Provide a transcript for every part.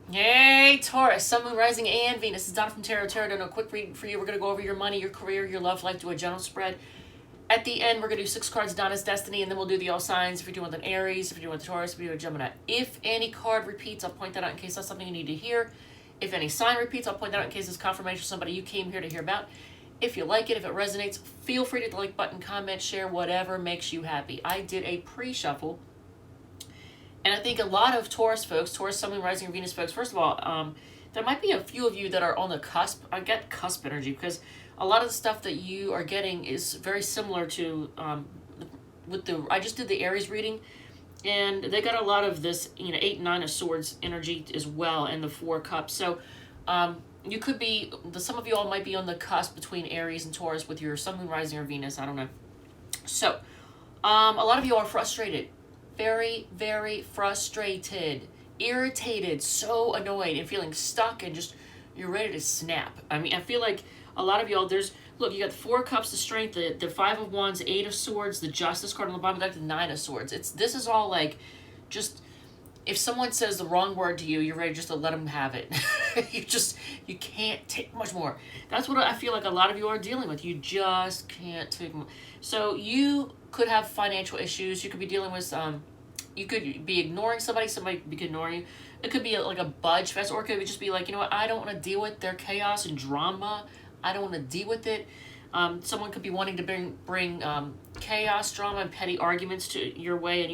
Hey, Taurus, Sun, Moon, Rising, and Venus. This is Donna from Tarot. Tarot, doing a quick read for you. We're going to go over your money, your career, your love life, do a general spread. At the end, we're going to do 6 cards, Donna's Destiny, and then we'll do the all signs. If you're doing with an Aries, if you're doing with a Taurus, if you're doing with a Gemini. If any card repeats, I'll point that out in case that's something you need to hear. If any sign repeats, I'll point that out in case it's confirmation of somebody you came here to hear about. If you like it, if it resonates, feel free to hit the like button, comment, share, whatever makes you happy. I did a pre-shuffle. And I think a lot of Taurus folks, Taurus, Sun, Moon, Rising, or Venus folks, first of all, there might be a few of you that are on the cusp. I get cusp energy because a lot of the stuff that you are getting is very similar to I just did the Aries reading, and they got a lot of this, 8 and 9 of swords energy as well, and the 4 cups. So you could be, some of you all might be on the cusp between Aries and Taurus with your Sun, Moon, Rising, or Venus. I don't know. So a lot of you are frustrated, very, very frustrated, irritated, so annoyed, and feeling stuck, and just you're ready to snap. I mean, I feel like a lot of y'all, look, you got the 4 cups of strength, the 5 of wands, 8 of swords, the justice card on the bottom, like the 9 of swords. This is all like, just, if someone says the wrong word to you, you're ready just to let them have it. You can't take much more. That's what I feel like a lot of you are dealing with. You just can't take more. So you could have financial issues. You could be dealing with, you could be ignoring somebody. Somebody could be ignoring you. It could be like a budge fest, or it could just be like, you know what, I don't want to deal with their chaos and drama. I don't want to deal with it. Someone could be wanting to bring chaos, drama, and petty arguments to your way, and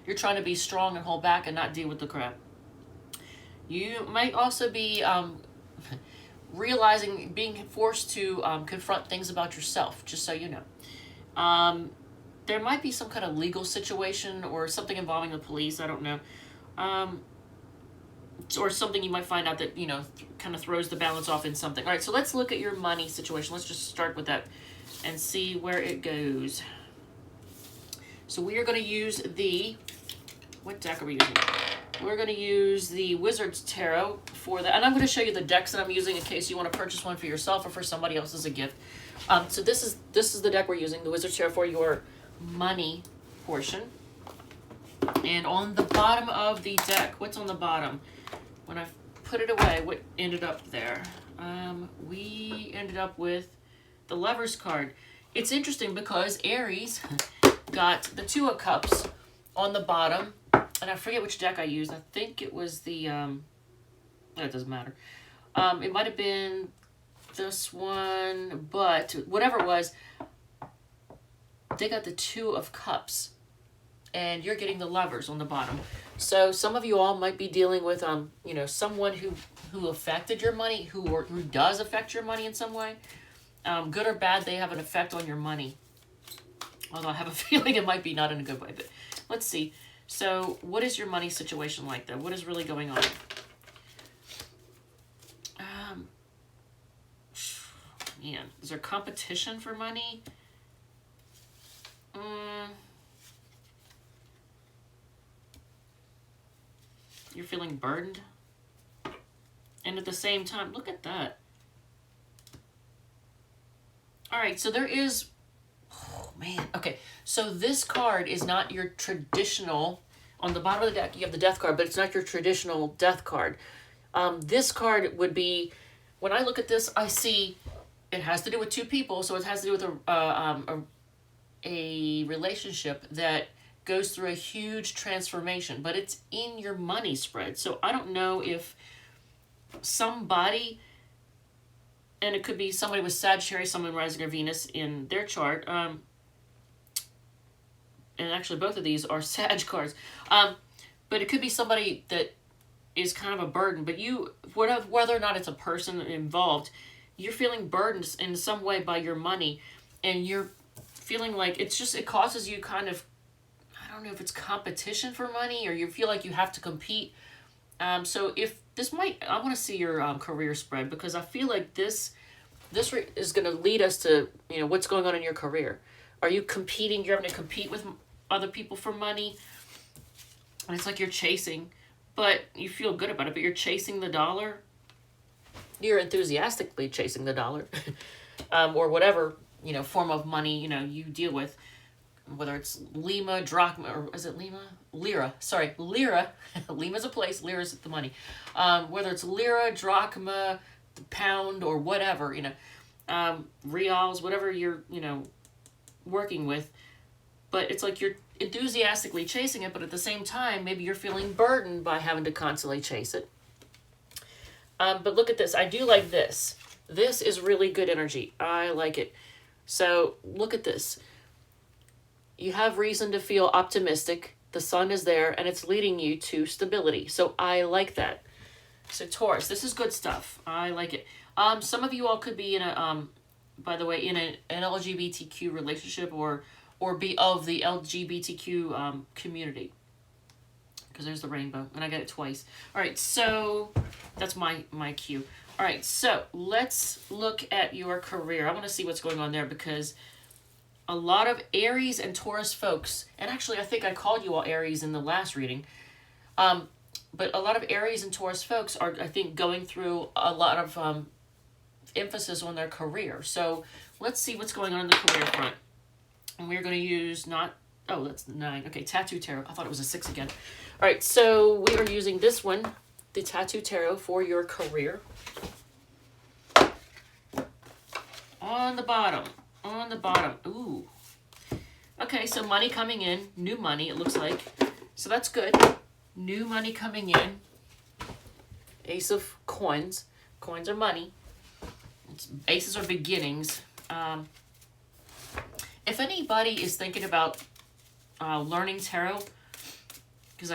you're trying to be strong and hold back and not deal with the crap. You might also be realizing, being forced to confront things about yourself, just so you know. There might be some kind of legal situation or something involving the police, I don't know. Or something you might find out that, kind of throws the balance off in something. All right, so let's look at your money situation. Let's just start with that and see where it goes. So we are going to use what deck are we using? We're going to use the Wizard's Tarot for that. And I'm going to show you the decks that I'm using in case you want to purchase one for yourself or for somebody else as a gift. So this is the deck we're using, the Wizard's Tarot, for your money portion. And on the bottom of the deck, what's on the bottom? When I put it away, what ended up there? We ended up with the Lover's card. It's interesting because Aries got the 2 of Cups on the bottom, and I forget which deck I used. I think it was the, it doesn't matter. It might have been this one, but whatever it was, they got the 2 of Cups, and you're getting the Lovers on the bottom. So some of you all might be dealing with, someone who affected your money, who does affect your money in some way. Good or bad, they have an effect on your money. Although I have a feeling it might be not in a good way, but let's see. So what is your money situation like, though? What is really going on? Man, is there competition for money? You're feeling burdened. And at the same time, look at that. All right, so there is, oh man, okay. So this card is not your traditional, on the bottom of the deck, you have the Death card, but it's not your traditional Death card. This card would be, when I look at this, I see it has to do with 2 people, so it has to do with a relationship that goes through a huge transformation, but it's in your money spread. So I don't know if somebody, and it could be somebody with Sagittarius, someone rising or Venus in their chart, and actually both of these are Sag cards, but it could be somebody that is kind of a burden, but you, whether or not it's a person involved, you're feeling burdened in some way by your money, and you're feeling like it causes you kind of, I don't know if it's competition for money, or you feel like you have to compete. So if this I want to see your career spread, because I feel like this is going to lead us to, what's going on in your career. Are you competing? You're having to compete with other people for money, and it's like you're chasing, but you feel good about it, but you're chasing the dollar. You're enthusiastically chasing the dollar, or whatever, form of money, you deal with. whether it's Lima, drachma, or is it Lima? Lira. Sorry, Lira. Lima's a place, Lira's the money. Whether it's Lira, drachma, the pound, or whatever, reals, whatever you're, working with. But it's like you're enthusiastically chasing it, but at the same time, maybe you're feeling burdened by having to constantly chase it. But look at this. I do like this. This is really good energy. I like it. So look at this. You have reason to feel optimistic. The sun is there and it's leading you to stability. So I like that. So Taurus, this is good stuff. I like it. Some of you all could be in a, by the way, in an LGBTQ relationship or be of the LGBTQ community. Because there's the rainbow and I got it twice. All right, so that's my cue. All right, so let's look at your career. I want to see what's going on there because a lot of Aries and Taurus folks, and actually I think I called you all Aries in the last reading, but a lot of Aries and Taurus folks are, I think, going through a lot of emphasis on their career. So let's see what's going on in the career front. And we're going to use that's 9. Okay, Tattoo Tarot. I thought it was a 6 again. All right, so we are using this one, the Tattoo Tarot, for your career. On the bottom. Ooh. Okay, so money coming in. New money, it looks like. So that's good. New money coming in. Ace of Coins. Coins are money. Aces are beginnings. If anybody is thinking about learning tarot, because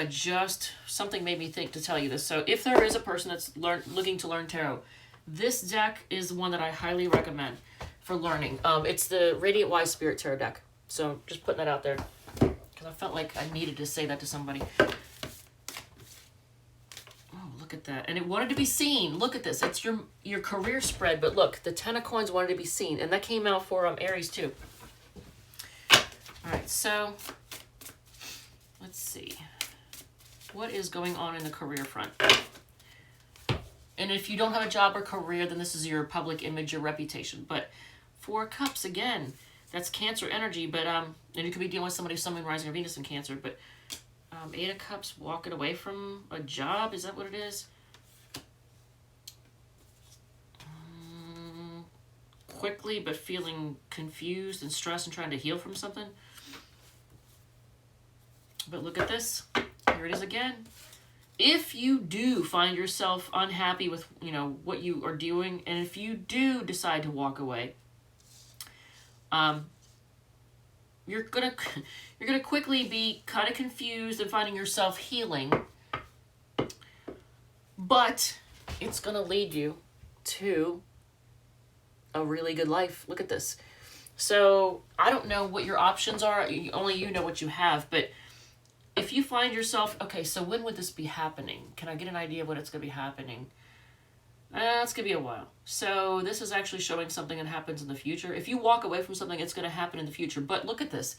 something made me think to tell you this. So if there is a person that's looking to learn tarot, this deck is one that I highly recommend for learning. It's the Radiant Wise Spirit Tarot deck. So just putting that out there because I felt like I needed to say that to somebody. Oh, look at that. And it wanted to be seen. Look at this. It's your career spread. But look, the 10 of Coins wanted to be seen. And that came out for Aries too. All right, so let's see. What is going on in the career front? And if you don't have a job or career, then this is your public image, your reputation. But 4 Cups, again, that's Cancer energy. But and you could be dealing with somebody who's Sun, Moon, Rising, or Venus in Cancer. But 8 of Cups, walking away from a job. Is that what it is? Quickly, but feeling confused and stressed and trying to heal from something. But look at this. Here it is again. If you do find yourself unhappy with, what you are doing, and if you do decide to walk away, you're gonna quickly be kind of confused and finding yourself healing, but it's gonna lead you to a really good life. Look at this. So I don't know what your options are. Only you know what you have, but if you find yourself, okay, so when would this be happening? Can I get an idea of when it's going to be happening? It's going to be a while. So this is actually showing something that happens in the future. If you walk away from something, it's going to happen in the future. But look at this.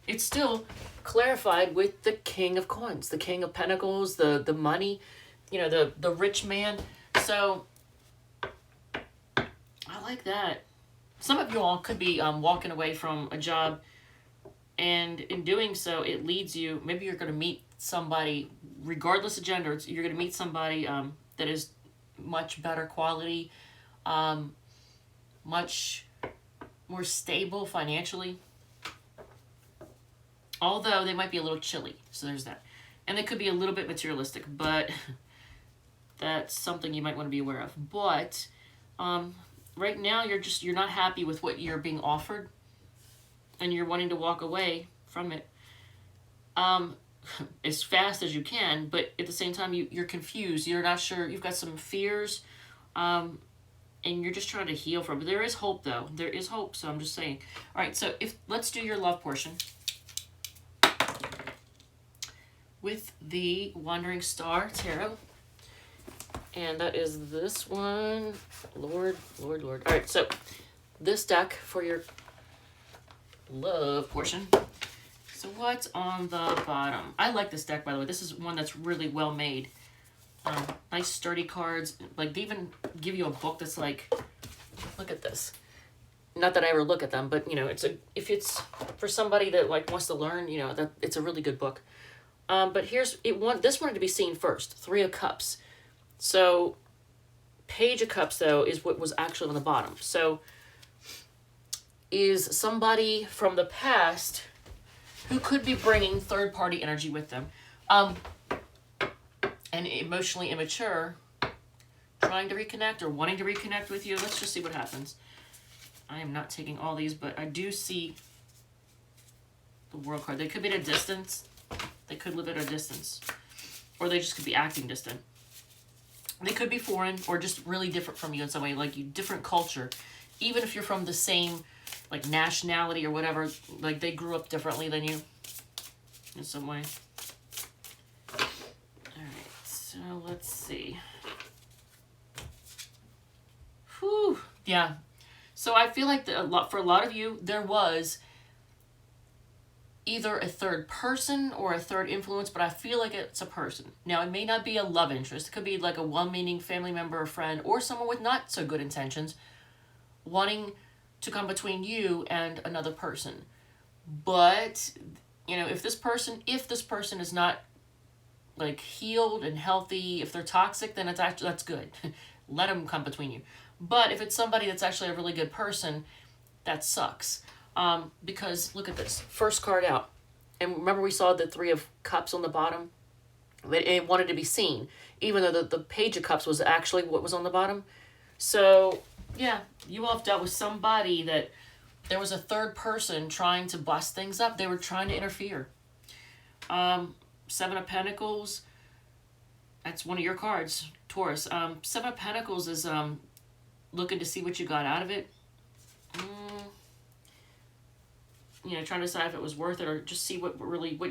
It's still clarified with the King of Coins, the King of Pentacles, the money, the rich man. So I like that. Some of you all could be walking away from a job, and in doing so, it leads you, maybe you're going to meet somebody, regardless of gender, you're going to meet somebody that is much better quality, much more stable financially. Although they might be a little chilly, so there's that. And they could be a little bit materialistic, but that's something you might want to be aware of. But right now, you're not happy with what you're being offered, and you're wanting to walk away from it as fast as you can, but at the same time, you're confused. You're not sure. You've got some fears, and you're just trying to heal from it. There is hope, though. There is hope, so I'm just saying. All right, so let's do your love portion with the Wandering Star Tarot. And that is this one. Lord. All right, so this deck for your love portion. So what's on the bottom? I like this deck, by the way. This is one that's really well made. Nice sturdy cards. Like, they even give you a book that's like, look at this. Not that I ever look at them, but you know, if it's for somebody that like wants to learn, you know, that it's a really good book. But this wanted to be seen first. 3 of Cups. So Page of Cups though is what was actually on the bottom. So is somebody from the past who could be bringing third party energy with them, and emotionally immature, trying to reconnect or wanting to reconnect with you. Let's just see what happens. I am not taking all these, but I do see the World card. They could be at a distance. They could live at a distance. Or they just could be acting distant. They could be foreign or just really different from you in some way, like you different culture. Even if you're from the same like nationality or whatever, like they grew up differently than you in some way. Alright, so let's see. Whew, yeah. So I feel like for a lot of you, there was either a third person or a third influence, but I feel like it's a person. Now, it may not be a love interest. It could be like a well-meaning family member or friend, or someone with not so good intentions wanting to come between you and another person. But, you know, if this person is not like healed and healthy, if they're toxic, then that's good. Let them come between you. But if it's somebody that's actually a really good person, that sucks. Because look at this. First card out. And remember we saw the 3 of Cups on the bottom? It wanted to be seen. Even though the Page of Cups was actually what was on the bottom. So, yeah. You all have dealt with somebody that there was a third person trying to bust things up. They were trying to interfere. 7 of Pentacles. That's one of your cards, Taurus. 7 of Pentacles is looking to see what you got out of it. You know, trying to decide if it was worth it or just see what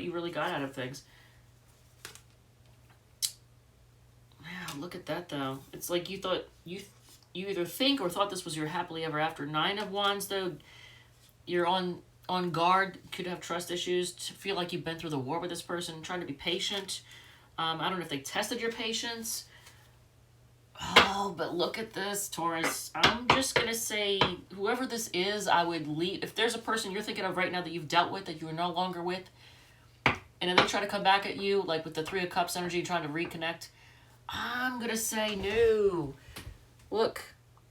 you really got out of things. Wow, look at that though. It's like you thought you either think or thought this was your happily ever after. 9 of Wands though, you're on guard, could have trust issues, to feel like you've been through the war with this person, trying to be patient. I don't know if they tested your patience. Oh, but look at this, Taurus. I'm just going to say, whoever this is, I would leave. If there's a person you're thinking of right now that you've dealt with, that you are no longer with, and then they try to come back at you, like with the 3 of Cups energy, trying to reconnect, I'm going to say no. Look,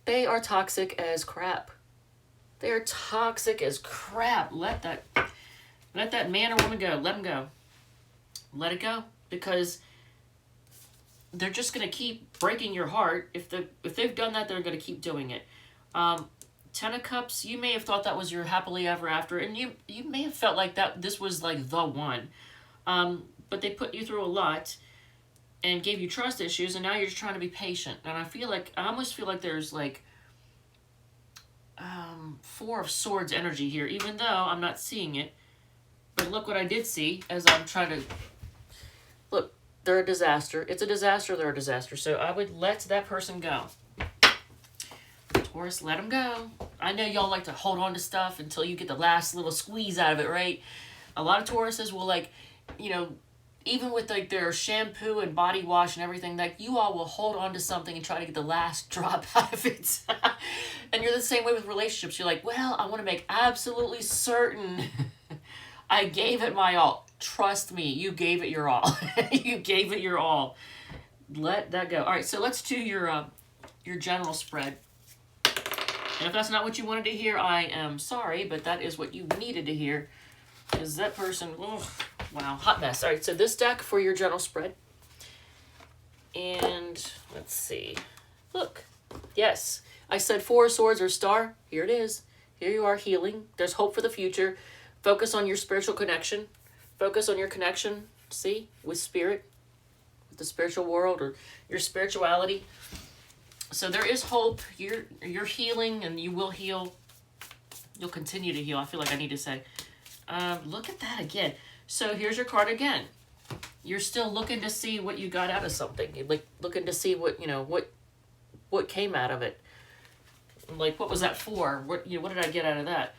they are toxic as crap. They are toxic as crap. Let that man or woman go. Let them go. Let it go. Because they're just going to keep breaking your heart. If they've done that, they're going to keep doing it. 10 of Cups, you may have thought that was your happily ever after, and you may have felt like this was like the one. But they put you through a lot and gave you trust issues, and now you're just trying to be patient. And I almost feel like there's like 4 of Swords energy here, even though I'm not seeing it. But look what I did see as I'm trying to... Look, they're a disaster. It's a disaster, they're a disaster. So I would let that person go. Taurus, let them go. I know y'all like to hold on to stuff until you get the last little squeeze out of it, right? A lot of Tauruses will, like, you know, even with like their shampoo and body wash and everything, like you all will hold on to something and try to get the last drop out of it. And you're the same way with relationships. You're like, well, I want to make absolutely certain I gave it my all. Trust me, you gave it your all. You gave it your all. Let that go. All right, so let's do your general spread. And if that's not what you wanted to hear, I am sorry, but that is what you needed to hear. Is that person... Oh, wow, hot mess. All right, so this deck for your general spread. And let's see. Look. Yes. I said 4 of Swords or star. Here it is. Here you are, healing. There's hope for the future. Focus on your spiritual connection. Focus on your connection, see, with spirit, with the spiritual world or your spirituality. So there is hope. You're healing and you will heal. You'll continue to heal, I feel like I need to say. Look at that again. So here's your card again. You're still looking to see what you got out of something. You're like looking to see what, you know, what came out of it. Like, what was that for? What did I get out of that?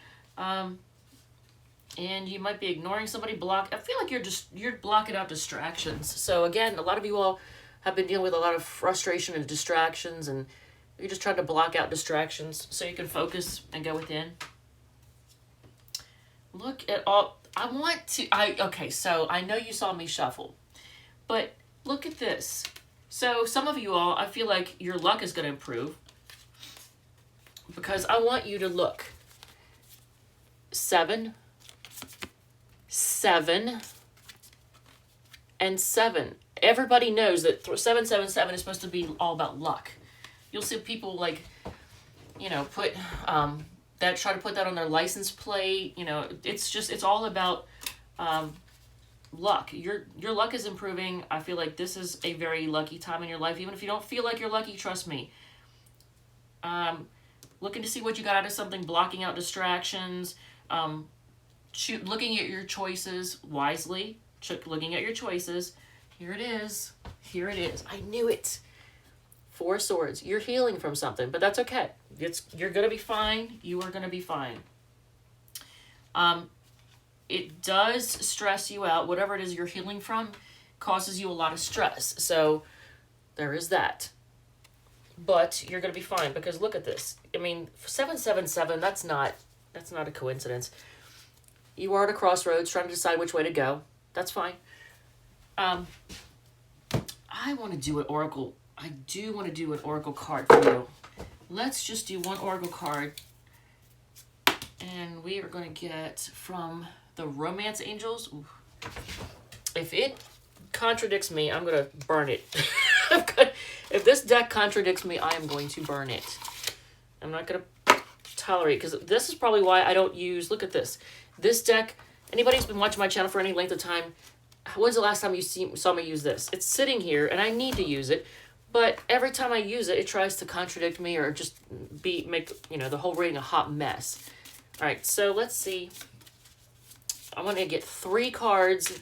And you might be ignoring somebody, I feel like you're blocking out distractions. So again, a lot of you all have been dealing with a lot of frustration and distractions, and You're just trying to block out distractions so you can focus and go within. Look at all, okay, so I know you saw me shuffle, but look at this. So some of you all, I feel like your luck is going to improve because I want you to look. 7, 7, and 7. Everybody knows that 777 is supposed to be all about luck. You'll see people like, you know, put that, try to put that on their license plate. You know, it's all about luck. Your luck is improving. I feel like this is a very lucky time in your life. Even if you don't feel like you're lucky, trust me. Looking to see what you got out of something, blocking out distractions, looking at your choices wisely, looking at your choices. Here it is. Here it is. I knew it. 4 swords. You're healing from something, but that's okay. You're going to be fine. You are going to be fine. It does stress you out. Whatever it is you're healing from causes you a lot of stress. So there is that. But you're going to be fine because look at this. I mean, 777, that's not a coincidence. You are at a crossroads trying to decide which way to go. That's fine. I want to do an oracle. I do want to do an oracle card for you. Let's just do one oracle card. And we are going to get from the Romance Angels. Ooh. If it contradicts me, I'm going to burn it. If this deck contradicts me, I am going to burn it. I'm not going to tolerate, because this is probably why I don't use, look at this. This deck, anybody who's been watching my channel for any length of time, when's the last time you saw me use this? It's sitting here, and I need to use it, but every time I use it, it tries to contradict me or just make, you know, the whole reading a hot mess. All right, so let's see. I want to get 3 cards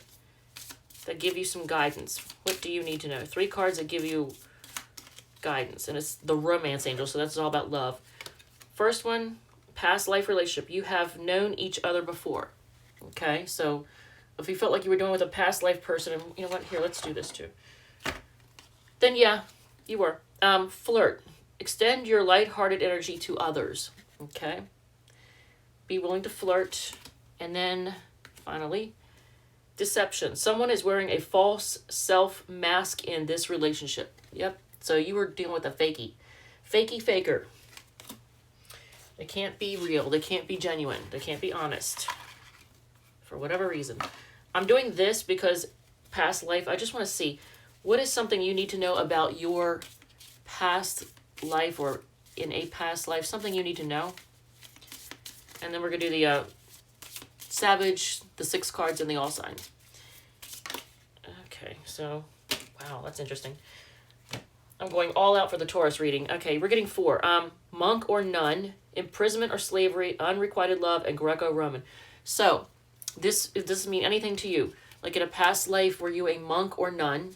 that give you some guidance. What do you need to know? 3 cards that give you guidance, and it's the Romance Angel, so that's all about love. First one, past life relationship. You have known each other before. Okay, so if you felt like you were dealing with a past life person, and you know what, here, let's do this too. Then yeah, you were. Flirt. Extend your lighthearted energy to others. Okay. Be willing to flirt. And then, finally, deception. Someone is wearing a false self mask in this relationship. Yep. So you were dealing with a fakey. Fakey faker. They can't be real. They can't be genuine. They can't be honest. For whatever reason. I'm doing this because past life, I just want to see what is something you need to know about your past life or in a past life. Something you need to know. And then we're going to do the Savage, the 6 cards, and the All Sign. Okay, so, wow, that's interesting. I'm going all out for the Taurus reading. Okay, we're getting 4. Monk or nun, imprisonment or slavery, unrequited love, and Greco-Roman. So, this doesn't mean anything to you. Like in a past life, were you a monk or nun?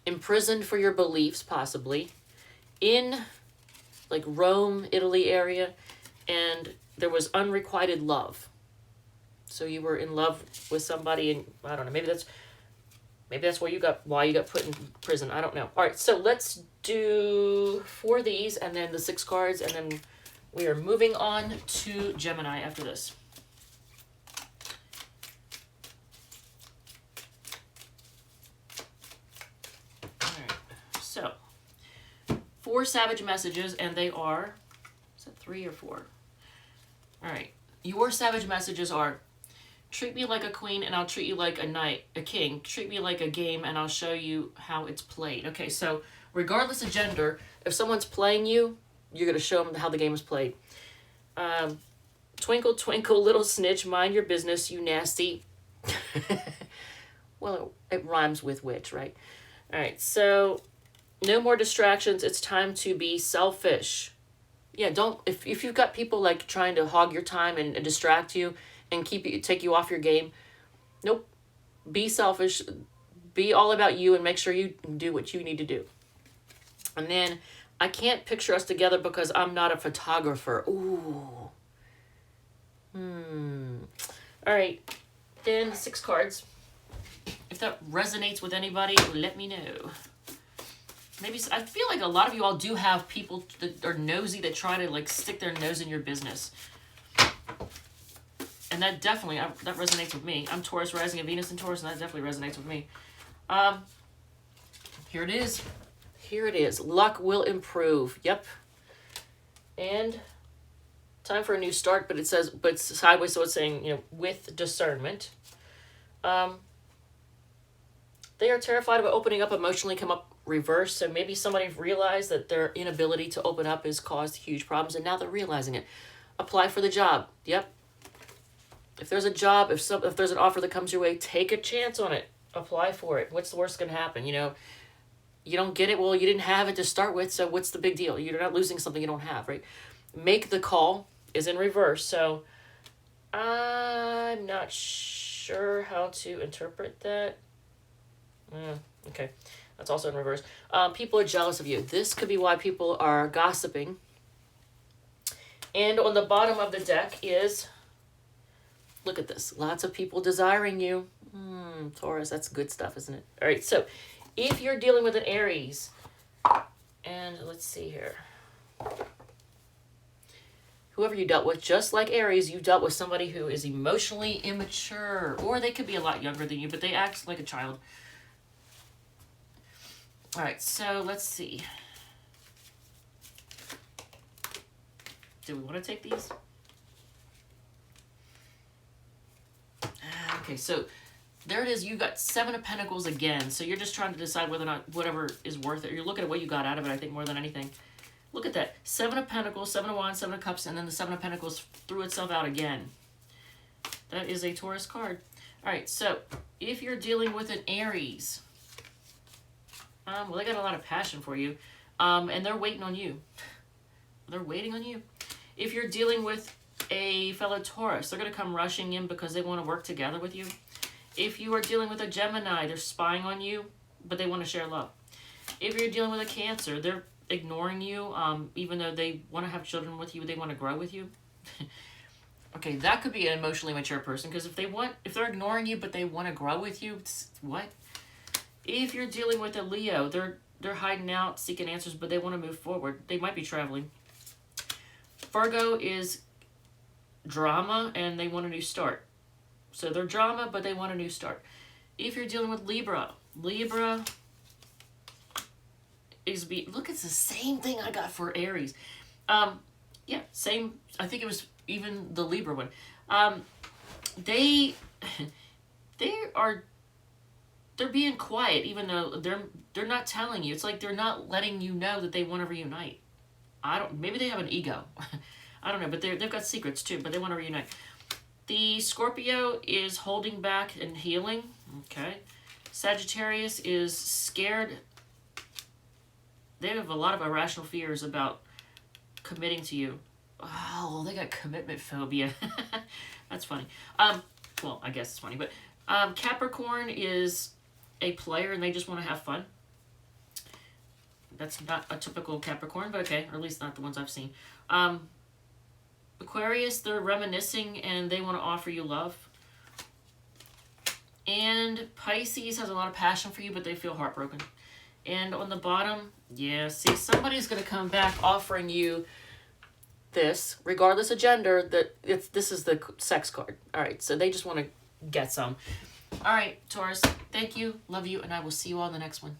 Imprisoned for your beliefs, possibly. In, like, Rome, Italy area, and there was unrequited love. So you were in love with somebody, and I don't know, maybe that's why you got put in prison. I don't know. All right, so let's do 4 of these and then the 6 cards, and then we are moving on to Gemini after this. All right, so 4 Savage messages, and they are, is that 3 or 4? All right, your Savage messages are: treat me like a queen and I'll treat you like a king. Treat me like a game and I'll show you how it's played. Okay, so regardless of gender, if someone's playing you, you're going to show them how the game is played. Twinkle, twinkle, little snitch, mind your business, you nasty. Well, it rhymes with witch, right? All right, so no more distractions. It's time to be selfish. Yeah, don't, if you've got people like trying to hog your time and distract you and take you off your game, nope. Be selfish. Be all about you and make sure you do what you need to do. And then I can't picture us together because I'm not a photographer. Ooh. All right. Then 6 cards. If that resonates with anybody, let me know. maybe, I feel like a lot of you all do have people that are nosy that try to like stick their nose in your business. And that definitely, that resonates with me. I'm Taurus rising in Venus and Taurus, and that definitely resonates with me. Here it is. Here it is. Luck will improve. Yep. And time for a new start, but it says, but it's sideways, so it's saying, you know, with discernment. They are terrified of opening up emotionally, come up reverse. So maybe somebody realized that their inability to open up has caused huge problems, and now they're realizing it. Apply for the job. Yep. If there's a job, if there's an offer that comes your way, take a chance on it. Apply for it. What's the worst going to happen? You know, you don't get it. Well, you didn't have it to start with, so what's the big deal? You're not losing something you don't have, right? Make the call is in reverse, so I'm not sure how to interpret that. Okay, that's also in reverse. People are jealous of you. This could be why people are gossiping. And on the bottom of the deck is, look at this, lots of people desiring you. Taurus, that's good stuff, isn't it? All right, so if you're dealing with an Aries, and let's see here. Whoever you dealt with, just like Aries, you dealt with somebody who is emotionally immature, or they could be a lot younger than you, but they act like a child. All right, so let's see. Do we want to take these? Okay, so there it is. You got 7 of Pentacles again. So you're just trying to decide whether or not whatever is worth it. You're looking at what you got out of it, I think, more than anything. Look at that. 7 of Pentacles, 7 of Wands, 7 of Cups, and then the 7 of Pentacles threw itself out again. That is a Taurus card. All right, so if you're dealing with an Aries, well, they got a lot of passion for you, and they're waiting on you. They're waiting on you. If you're dealing with a fellow Taurus, they're going to come rushing in because they want to work together with you. If you are dealing with a Gemini, they're spying on you, but they want to share love. If you're dealing with a Cancer, they're ignoring you, even though they want to have children with you, they want to grow with you. Okay, that could be an emotionally mature person, because if they're ignoring you, but they want to grow with you, what? If you're dealing with a Leo, they're hiding out, seeking answers, but they want to move forward. They might be traveling. Virgo is drama, and they want a new start. So they're drama, but they want a new start. If you're dealing with Libra is look, it's the same thing I got for Aries. Yeah, same. I think it was even the Libra one. They're being quiet, even though they're not telling you. It's like they're not letting you know that they want to reunite. Maybe they have an ego. I don't know, but they've got secrets too, but they want to reunite. The Scorpio is holding back and healing. Okay. Sagittarius is scared. They have a lot of irrational fears about committing to you. Oh, they got commitment phobia. That's funny. Well, I guess it's funny, but Capricorn is a player and they just want to have fun. That's not a typical Capricorn, but okay, or at least not the ones I've seen. Aquarius, they're reminiscing and they want to offer you love. And Pisces has a lot of passion for you, but they feel heartbroken. And on the bottom, yeah, see, somebody's going to come back offering you this, regardless of gender, this is the sex card. All right, so they just want to get some. All right, Taurus, thank you, love you, and I will see you all in the next one.